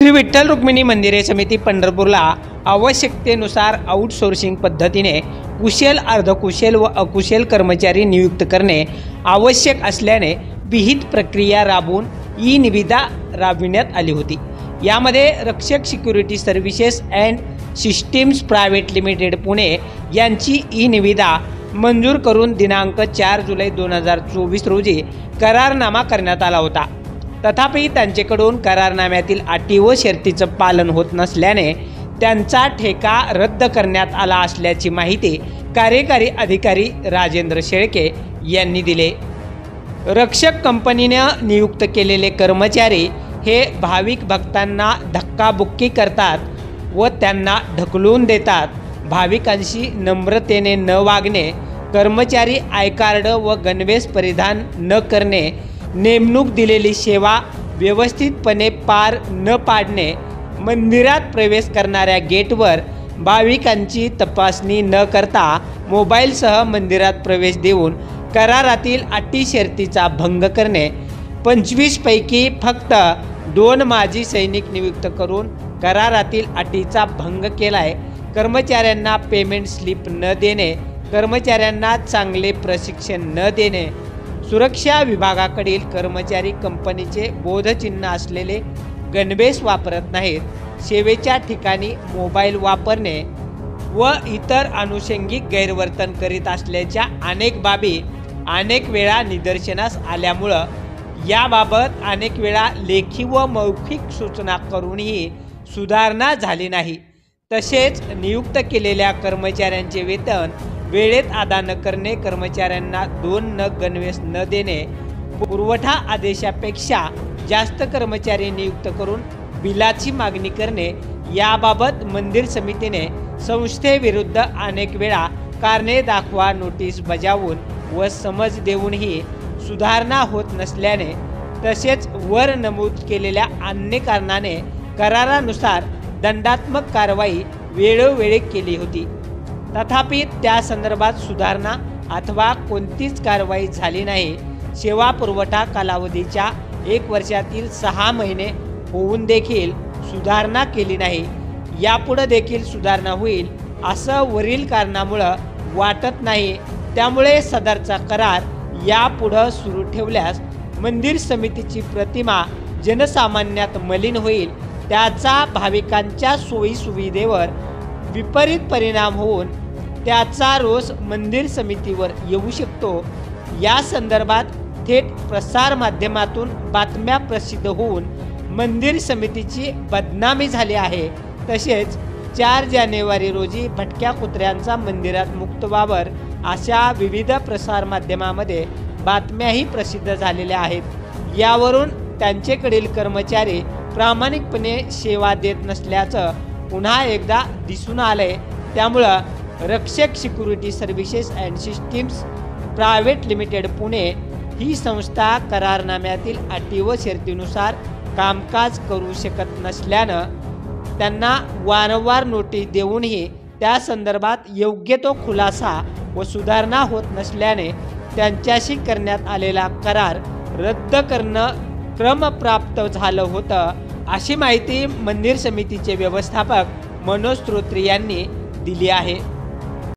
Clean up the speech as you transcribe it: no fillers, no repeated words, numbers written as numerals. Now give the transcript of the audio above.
श्री विठ्ठल रुक्मिणी मंदिरे समिती पंढरपूरला आवश्यकतेनुसार आउटसोर्सिंग पद्धतीने कुशल, अर्धकुशल व अकुशल कर्मचारी नियुक्त करणे आवश्यक असल्याने विहित प्रक्रिया राबवून ई निविदा राबविण्यात आली होती। यामध्ये रक्षक security services and systems private limited Pune यांची ई निविदा मंजूर करून दिनांक 4 जुलै 2024 रोजी करारनामा करण्यात आला होता। तथापि त्यांच्याकडून करारनाम्यातील अटी व शर्तीचं पालन होत नसल्याने त्यांचा ठेका रद्द करण्यात आला असल्याची माहिती कार्यकारी अधिकारी राजेंद्र शेळके यांनी दिले। रक्षक कंपनीने नियुक्त केलेले कर्मचारी हे भाविक भक्तांना धक्काबुक्की करतात व त्यांना ढकलून देतात। भाविकांशी नम्रतेने न वागणे, कर्मचारी आय कार्ड व गणवेश परिधान न करणे, नेमणूक दिलेली सेवा व्यवस्थितपणे पार न पाडणे, मंदिरात प्रवेश करणाऱ्या गेटवर भाविकांची तपासणी न करता मोबाईलसह मंदिरात प्रवेश देऊन करारातील अटी शर्तीचा भंग करणे, 25 पैकी फक्त 2 माजी सैनिक नियुक्त करून करारातील अटीचा भंग केलाय, कर्मचाऱ्यांना पेमेंट स्लिप न देणे, कर्मचाऱ्यांना चांगले प्रशिक्षण न देणे, सुरक्षा विभागाकडील कर्मचारी कंपनीचे बोधचिन्ह असलेले गणवेश वापरत नाहीत, सेवेच्या ठिकाणी मोबाईल वापरणे व इतर अनुषंगिक गैरवर्तन करीत असल्याच्या अनेक बाबी अनेक वेळा निदर्शनास आल्यामुळं याबाबत अनेक वेळा लेखी व मौखिक सूचना करूनही सुधारणा झाली नाही। तसेच नियुक्त केलेल्या कर्मचाऱ्यांचे वेतन वेळेत अदा न करणे, कर्मचाऱ्यांना 2 नग गणवेश न देणे, पुरवठा आदेशापेक्षा जास्त कर्मचारी नियुक्त करून बिलाची मागणी करणे याबाबत मंदिर समितीने संस्थेविरुद्ध अनेक वेळा कारणे दाखवा नोटीस बजावून व समज देऊनही सुधारणा होत नसल्याने तसेच वर नमूद केलेल्या अन्य कारणाने करारानुसार दंडात्मक कारवाई वेळोवेळी केली होती। तथापि त्या संदर्भात सुधारणा अथवा कोणतीच कारवाई झाली नाही। सेवा पुरवठा कालावधीच्या 1 वर्षातील 6 महिने होऊन देखील सुधारणा केली नाही। यापुढे देखील सुधारणा होईल असं वरील कारणामुळे वाटत नाही। त्यामुळे सदरचा करार यापुढे सुरू ठेवल्यास मंदिर समितीची प्रतिमा जनसामान्यात मलिन होईल, त्याचा भाविकांच्या सोयीसुविधेवर विपरीत परिणाम होऊन त्याचा रोष मंदिर समितीवर येऊ शकतो। या संदर्भात थेट प्रसार माध्यमातून बातम्या प्रसिद्ध होऊन मंदिर समितीची बदनामी झाली आहे। तसेच 4 जानेवारी रोजी भटक्या कुत्र्यांचा मंदिरात मुक्त वावर अशा विविध प्रसार माध्यमामध्ये बातम्याही प्रसिद्ध झालेल्या आहेत। यावरून त्यांच्याकडील कर्मचारी प्रामाणिकपणे सेवा देत नसल्याचं पुन्हा एकदा दिसून आलंय। त्यामुळं Rakshak security services and systems private limited Pune ही संस्था करारनाम्यातील अटी व शर्तीनुसार कामकाज करू शकत नसल्यानं त्यांना वारंवार नोटीस देऊनही त्या संदर्भात योग्य तो खुलासा व सुधारणा होत नसल्याने त्यांच्याशी करण्यात आलेला करार रद्द करणं क्रमप्राप्त झालं होतं, अशी माहिती मंदिर समितीचे व्यवस्थापक मनोज श्रोत्री यांनी दिली आहे।